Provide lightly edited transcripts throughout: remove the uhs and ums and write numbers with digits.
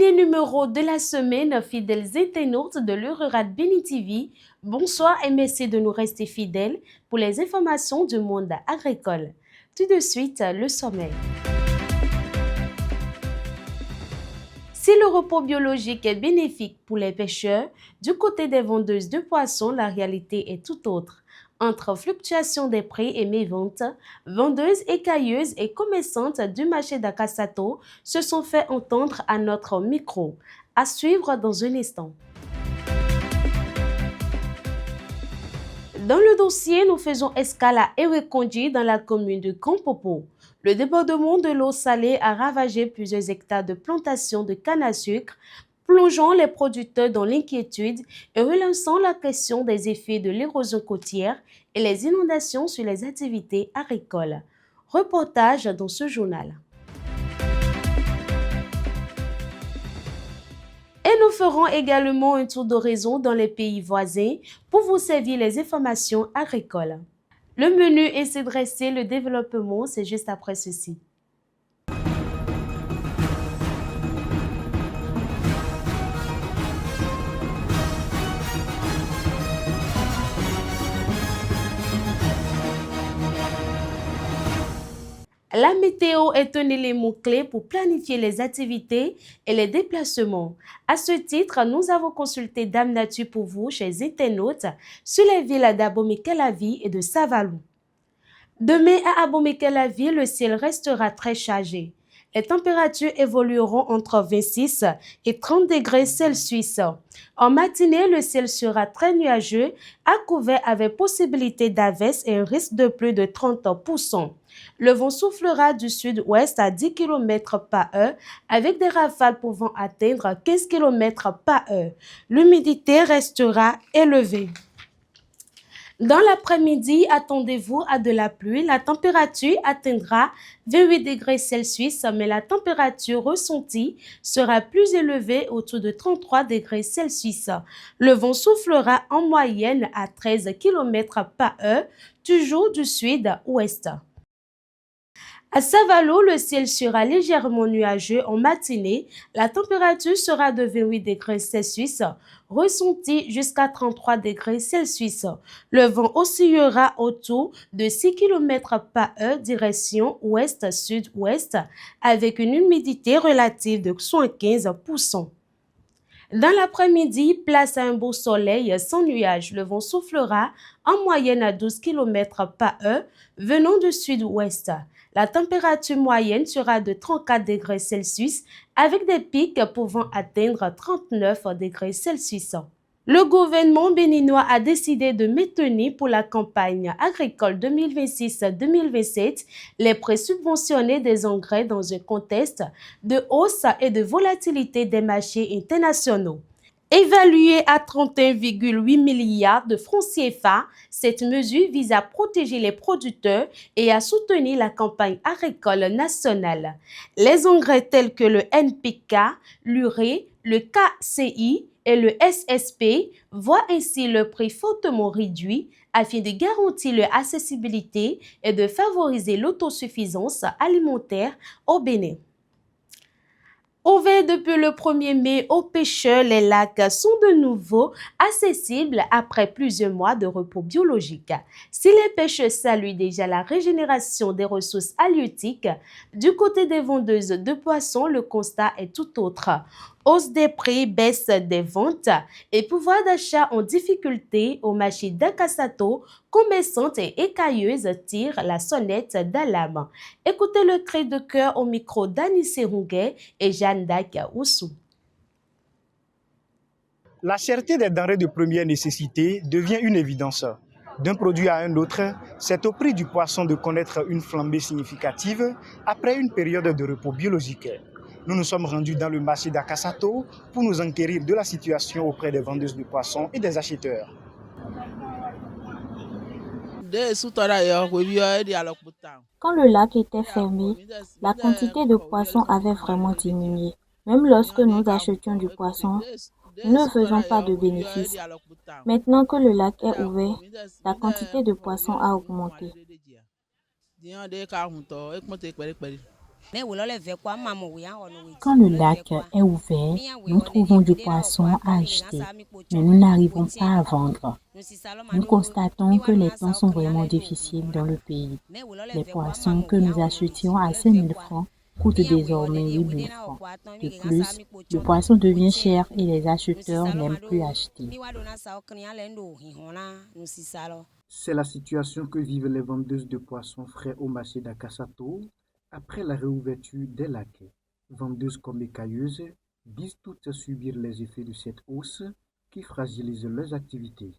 Dernier numéro de la semaine, fidèles internautes de l'Eurorat Béni TV. Bonsoir et merci de nous rester fidèles pour les informations du monde agricole. Tout de suite, le sommeil. Si le repos biologique est bénéfique pour les pêcheurs, du côté des vendeuses de poissons, la réalité est tout autre. Entre fluctuations des prix et méventes, vendeuses, écailleuses et commerçantes du marché d'Akasato se sont fait entendre à notre micro. À suivre dans un instant. Dans le dossier, nous faisons escale à Ewekonji dans la commune de Kampopo. Le débordement de l'eau salée a ravagé plusieurs hectares de plantations de canne à sucre, plongeant les producteurs dans l'inquiétude et relançant la question des effets de l'érosion côtière et les inondations sur les activités agricoles. Reportage dans ce journal. Et nous ferons également un tour d'horizon dans les pays voisins pour vous servir les informations agricoles. Le menu est se dresser, le développement, c'est juste après ceci. La météo est un élément clé pour planifier les activités et les déplacements. À ce titre, nous avons consulté Dame Nature pour vous, chers internautes, sur les villes d'Abomey-Calavi et de Savalou. Demain à Abomey-Calavi, le ciel restera très chargé. Les températures évolueront entre 26 et 30 degrés Celsius. En matinée, le ciel sera très nuageux, à couvert avec possibilité d'averse et un risque de plus de 30%. Le vent soufflera du sud-ouest à 10 km par heure avec des rafales pouvant atteindre 15 km par heure. L'humidité restera élevée. Dans l'après-midi, attendez-vous à de la pluie. La température atteindra 28 degrés Celsius, mais la température ressentie sera plus élevée autour de 33 degrés Celsius. Le vent soufflera en moyenne à 13 km par heure, toujours du sud-ouest. À Savalou, le ciel sera légèrement nuageux en matinée. La température sera de 28 degrés Celsius, ressentie jusqu'à 33 degrés Celsius. Le vent oscillera autour de 6 km par heure, direction ouest-sud-ouest, avec une humidité relative de 75%. Dans l'après-midi, place à un beau soleil sans nuages. Le vent soufflera en moyenne à 12 km par heure, venant du sud-ouest. La température moyenne sera de 34 degrés Celsius avec des pics pouvant atteindre 39 degrés Celsius. Le gouvernement béninois a décidé de maintenir pour la campagne agricole 2026-2027 les prix subventionnés des engrais dans un contexte de hausse et de volatilité des marchés internationaux. Évaluée à 31,8 milliards de francs CFA, cette mesure vise à protéger les producteurs et à soutenir la campagne agricole nationale. Les engrais tels que le NPK, l'urée, le KCI et le SSP voient ainsi le prix fortement réduit afin de garantir leur accessibilité et de favoriser l'autosuffisance alimentaire au Bénin. Ouverts depuis le 1er mai aux pêcheurs, les lacs sont de nouveau accessibles après plusieurs mois de repos biologique. Si les pêcheurs saluent déjà la régénération des ressources halieutiques, du côté des vendeuses de poissons, le constat est tout autre. Hausse des prix, baisse des ventes et pouvoir d'achat en difficulté au marché d'Akasato, commerçantes et écailleuses tirent la sonnette d'alarme. Écoutez le cri de cœur au micro d'Annie Serunguet et Jeanne Dak Oussou. La cherté des denrées de première nécessité devient une évidence. D'un produit à un autre, c'est au prix du poisson de connaître une flambée significative après une période de repos biologique. Nous nous sommes rendus dans le marché d'Akasato pour nous enquérir de la situation auprès des vendeuses de poissons et des acheteurs. Quand le lac était fermé, la quantité de poissons avait vraiment diminué. Même lorsque nous achetions du poisson, nous ne faisons pas de bénéfices. Maintenant que le lac est ouvert, la quantité de poissons a augmenté. Quand le lac est ouvert, nous trouvons du poisson à acheter, mais nous n'arrivons pas à vendre. Nous constatons que les temps sont vraiment difficiles dans le pays. Les poissons que nous achetions à 5 000 francs coûtent désormais 8 000 francs. De plus, le poisson devient cher et les acheteurs n'aiment plus acheter. C'est la situation que vivent les vendeuses de poissons frais au marché d'Akasato après la réouverture des lacs. Vendeuses comme écailleuses disent toutes subir les effets de cette hausse qui fragilise leurs activités.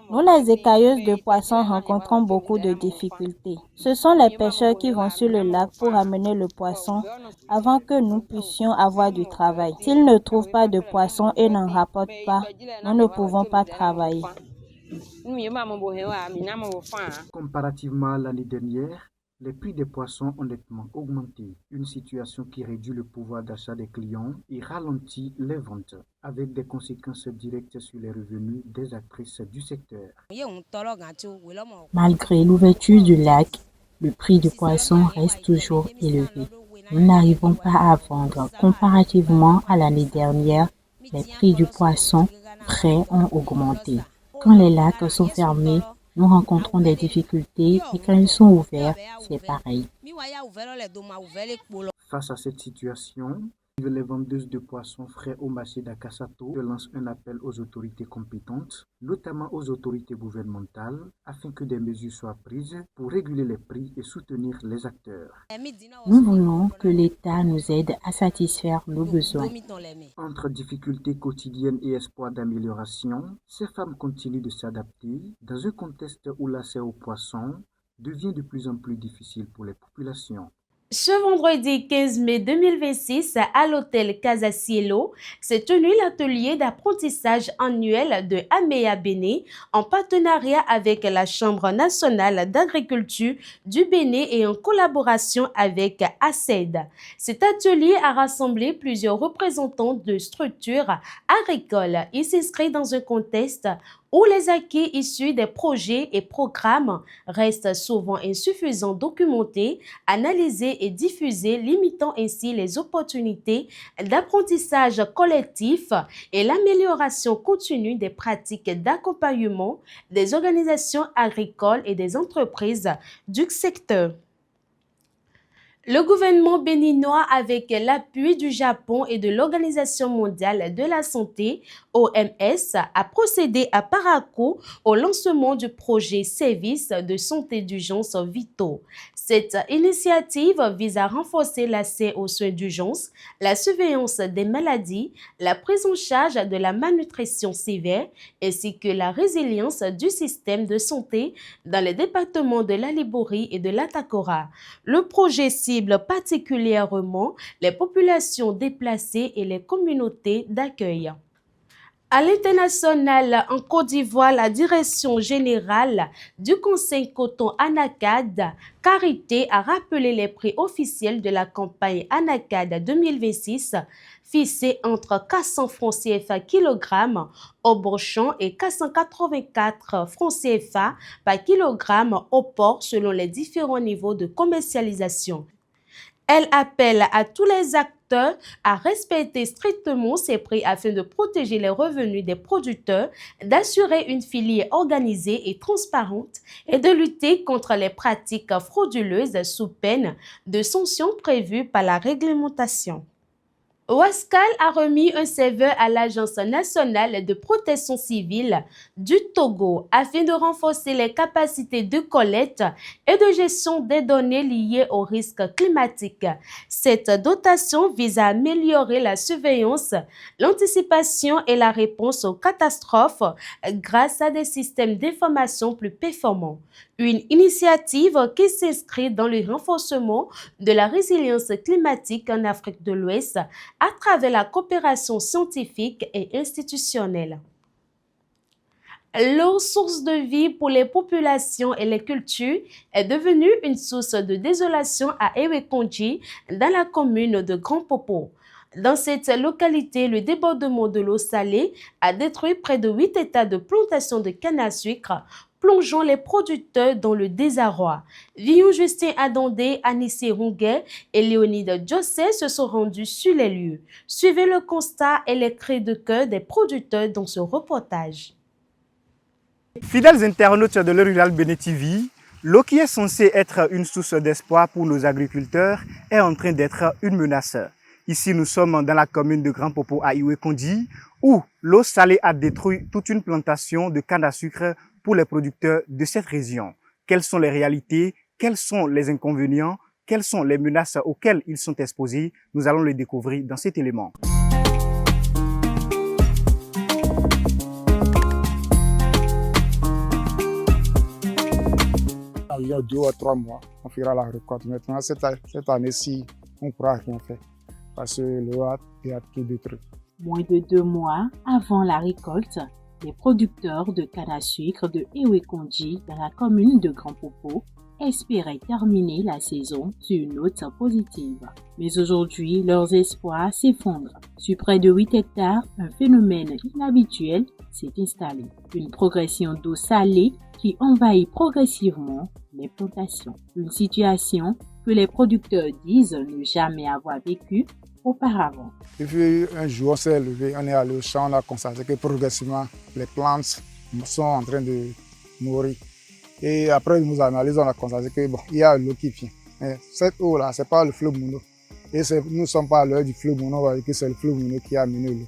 Nous, les écailleuses de poissons, rencontrons beaucoup de difficultés. Ce sont les pêcheurs qui vont sur le lac pour amener le poisson avant que nous puissions avoir du travail. S'ils ne trouvent pas de poisson et n'en rapportent pas, nous ne pouvons pas travailler. Comparativement à l'année dernière, les prix des poissons ont nettement augmenté, une situation qui réduit le pouvoir d'achat des clients et ralentit les ventes, avec des conséquences directes sur les revenus des actrices du secteur. Malgré l'ouverture du lac, le prix du poisson reste toujours élevé. Nous n'arrivons pas à vendre. Comparativement à l'année dernière, les prix du poisson frais ont augmenté. Quand les lacs sont fermés, nous rencontrons des difficultés et quand ils sont ouverts, c'est pareil. Face à cette situation, les vendeuses de poissons frais au marché d'Akasato lancent un appel aux autorités compétentes, notamment aux autorités gouvernementales, afin que des mesures soient prises pour réguler les prix et soutenir les acteurs. Nous voulons que l'État nous aide à satisfaire nos besoins. Entre difficultés quotidiennes et espoir d'amélioration, ces femmes continuent de s'adapter dans un contexte où l'accès aux poissons devient de plus en plus difficile pour les populations. Ce vendredi 15 mai 2026, à l'hôtel Casa Cielo, s'est tenu l'atelier d'apprentissage annuel de Améa Bénin en partenariat avec la Chambre nationale d'agriculture du Bénin et en collaboration avec ACED. Cet atelier a rassemblé plusieurs représentants de structures agricoles. Il s'inscrit dans un contexte où les acquis issus des projets et programmes restent souvent insuffisants, documentés, analysés et diffusés, limitant ainsi les opportunités d'apprentissage collectif et l'amélioration continue des pratiques d'accompagnement des organisations agricoles et des entreprises du secteur. Le gouvernement béninois, avec l'appui du Japon et de l'Organisation mondiale de la santé, OMS, a procédé à Parakou au lancement du projet Service de santé d'urgence vitaux. Cette initiative vise à renforcer l'accès aux soins d'urgence, la surveillance des maladies, la prise en charge de la malnutrition sévère ainsi que la résilience du système de santé dans les départements de la Liborie et de l'Atakora. Le projet cible particulièrement les populations déplacées et les communautés d'accueil. À l'international, en Côte d'Ivoire, la direction générale du Conseil coton ANACAD, Carité, a rappelé les prix officiels de la campagne ANACAD 2026, fixés entre 400 francs CFA kilogramme au brochon et 484 francs CFA par kilogramme au port selon les différents niveaux de commercialisation. Elle appelle à tous les acteurs à respecter strictement ces prix afin de protéger les revenus des producteurs, d'assurer une filière organisée et transparente et de lutter contre les pratiques frauduleuses sous peine de sanctions prévues par la réglementation. Wascal a remis un serveur à l'Agence nationale de protection civile du Togo afin de renforcer les capacités de collecte et de gestion des données liées aux risques climatiques. Cette dotation vise à améliorer la surveillance, l'anticipation et la réponse aux catastrophes grâce à des systèmes d'information plus performants. Une initiative qui s'inscrit dans le renforcement de la résilience climatique en Afrique de l'Ouest à travers la coopération scientifique et institutionnelle. L'eau, source de vie pour les populations et les cultures, est devenue une source de désolation à Ewekonji, dans la commune de Grand Popo. Dans cette localité, le débordement de l'eau salée a détruit près de 8 hectares de plantations de canne à sucre, plongeant les producteurs dans le désarroi. Viou Justin Adondé, Anissé Ronguet et Léonide Jossé se sont rendus sur les lieux. Suivez le constat et les cris de cœur des producteurs dans ce reportage. Fidèles internautes de Le Rural Bénin TV, l'eau qui est censée être une source d'espoir pour nos agriculteurs est en train d'être une menace. Ici, nous sommes dans la commune de Grand Popo à Iwekondi, où l'eau salée a détruit toute une plantation de canne à sucre pour les producteurs de cette région. Quelles sont les réalités? Quels sont les inconvénients? Quelles sont les menaces auxquelles ils sont exposés? Nous allons le découvrir dans cet élément. Il y a 2 ou 3 mois, on fera la récolte. Maintenant, cette année-ci, on ne pourra rien faire parce que l'eau a tout détruit. Moins de 2 mois avant la récolte, les producteurs de canne à sucre de Iwekondi dans la commune de Grand Popo espéraient terminer la saison sur une note positive. Mais aujourd'hui, leurs espoirs s'effondrent. Sur près de 8 hectares, un phénomène inhabituel s'est installé. Une progression d'eau salée qui envahit progressivement les plantations. Une situation que les producteurs disent ne jamais avoir vécue auparavant. Et puis un jour, on s'est levé, on est allé au champ, on a constaté que progressivement, les plantes sont en train de mourir. Et après nous analysons, on a constaté que il y a l'eau qui vient. Mais cette eau-là, ce n'est pas le fleuve Mouno. Et nous ne sommes pas à l'heure du fleuve Mouno, on va dire que c'est le fleuve Mouno qui a amené l'eau.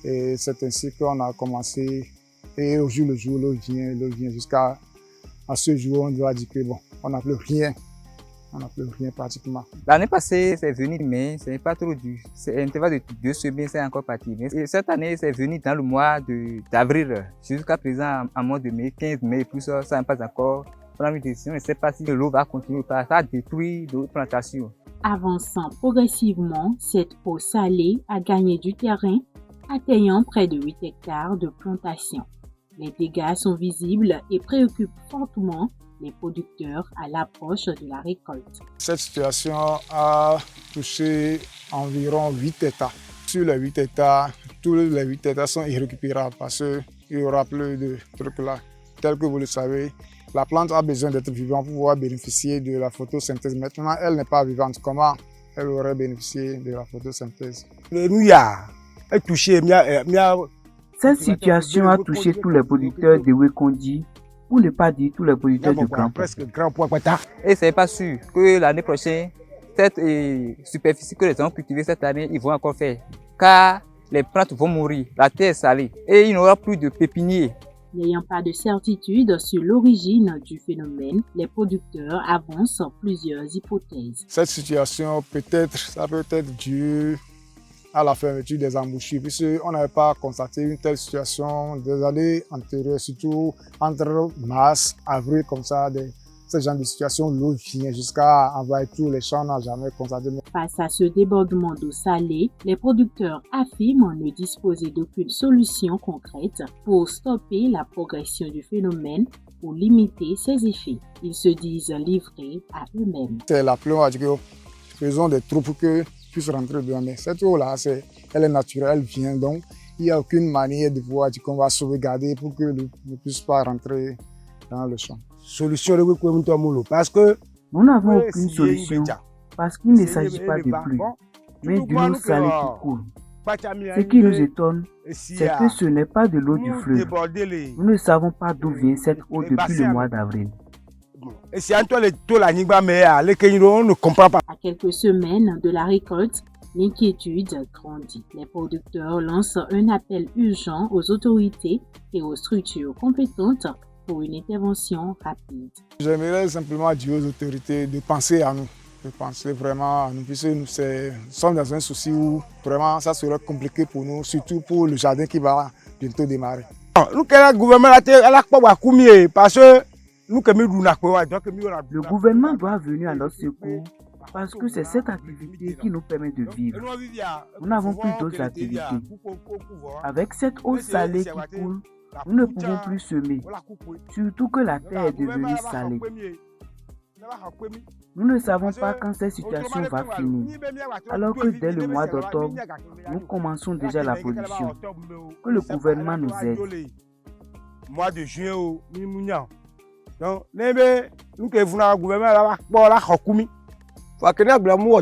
Et c'est ainsi qu'on a commencé. Et au jour le jour, l'eau vient jusqu'à ce jour, on doit dire que on n'a plus rien. On n'a plus rien pratiquement. L'année passée, c'est venu, mais ce n'est pas trop dur. C'est un intervalle de 2 semaines, c'est encore parti. Mais cette année, c'est venu dans le mois d'avril. Jusqu'à présent, en mois de mai, 15 mai, plus ça n'a pas encore pris une décision. Je ne sais pas si l'eau va continuer ou pas. Ça détruit d'autres plantations. Avançant progressivement, cette eau salée a gagné du terrain, atteignant près de 8 hectares de plantation. Les dégâts sont visibles et préoccupent fortement les producteurs à l'approche de la récolte. Cette situation a touché environ 8 hectares. Sur les 8 hectares, tous les 8 hectares sont irrécupérables parce qu'il n'y aura plus de trucs là. Tel que vous le savez, la plante a besoin d'être vivante pour pouvoir bénéficier de la photosynthèse. Maintenant, elle n'est pas vivante. Comment elle aurait bénéficié de la photosynthèse? Cette situation a touché tous les producteurs de Iwekondi, pour ne pas dire tous les producteurs du Grand Popo. Et ce n'est pas sûr que l'année prochaine, cette superficie que les gens ont cultivée cette année, ils vont encore faire. Car les plantes vont mourir, la terre est salée et il n'y aura plus de pépiniers. N'ayant pas de certitude sur l'origine du phénomène, les producteurs avancent plusieurs hypothèses. Cette situation peut être due à la fermeture des embouchures, puisqu'on n'avait pas constaté une telle situation des années antérieures, surtout entre mars, avril, comme ça, ce genre de situation, l'eau vient jusqu'à envahir tous les champs, on n'a jamais constaté. Face à ce débordement d'eau salée, les producteurs affirment ne disposer d'aucune solution concrète pour stopper la progression du phénomène ou limiter ses effets. Ils se disent livrés à eux-mêmes. C'est la pluie, on va dire que faisons des trous pour que puisse rentrer dedans. Mais cette eau-là, elle est naturelle, elle vient donc. Il n'y a aucune manière de voir qu'on va sauvegarder pour que l'eau ne puisse pas rentrer dans le champ. Parce que nous n'avons aucune solution, parce qu'il ne s'agit pas de pluie, mais d'une eau salée qui coule. Ce qui nous étonne, c'est que ce n'est pas de l'eau du fleuve. Nous ne savons pas d'où vient cette eau depuis le mois d'avril. On ne comprend pas. À quelques semaines de la récolte, l'inquiétude grandit. Les producteurs lancent un appel urgent aux autorités et aux structures compétentes pour une intervention rapide. J'aimerais simplement dire aux autorités de penser à nous, de penser vraiment à nous, puisque nous sommes dans un souci où vraiment ça serait compliqué pour nous, surtout pour le jardin qui va bientôt démarrer. Le gouvernement doit venir à notre secours parce que c'est cette activité qui nous permet de vivre. Nous n'avons plus d'autres activités. Avec cette eau salée qui coule, nous ne pouvons plus semer, surtout que la terre est devenue salée. Nous ne savons pas quand cette situation va finir, alors que dès le mois d'octobre, nous commençons déjà la production. Que le gouvernement nous aide. Mois de juin, Donc, nous qui avons un gouvernement là-bas, bon là, Hokumi. Faut que nous avons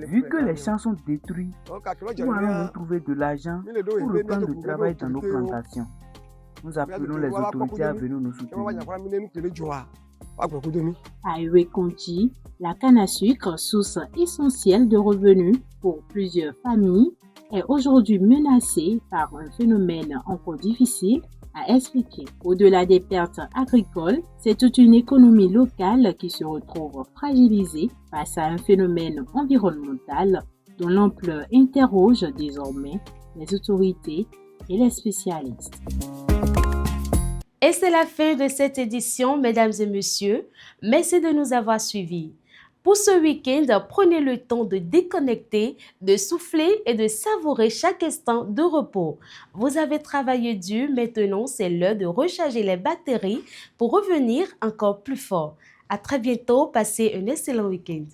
Vu que les champs sont détruits, nous allons retrouver de l'argent pour reprendre le travail dans nos plantations. Nous appelons les autorités à venir nous soutenir. À Iwekonji, la canne à sucre, source essentielle de revenus pour plusieurs familles, est aujourd'hui menacée par un phénomène encore difficile à expliquer. Au-delà des pertes agricoles, c'est toute une économie locale qui se retrouve fragilisée face à un phénomène environnemental dont l'ampleur interroge désormais les autorités et les spécialistes. Et c'est la fin de cette édition, mesdames et messieurs. Merci de nous avoir suivis. Pour ce week-end, prenez le temps de déconnecter, de souffler et de savourer chaque instant de repos. Vous avez travaillé dur, maintenant c'est l'heure de recharger les batteries pour revenir encore plus fort. À très bientôt, passez un excellent week-end.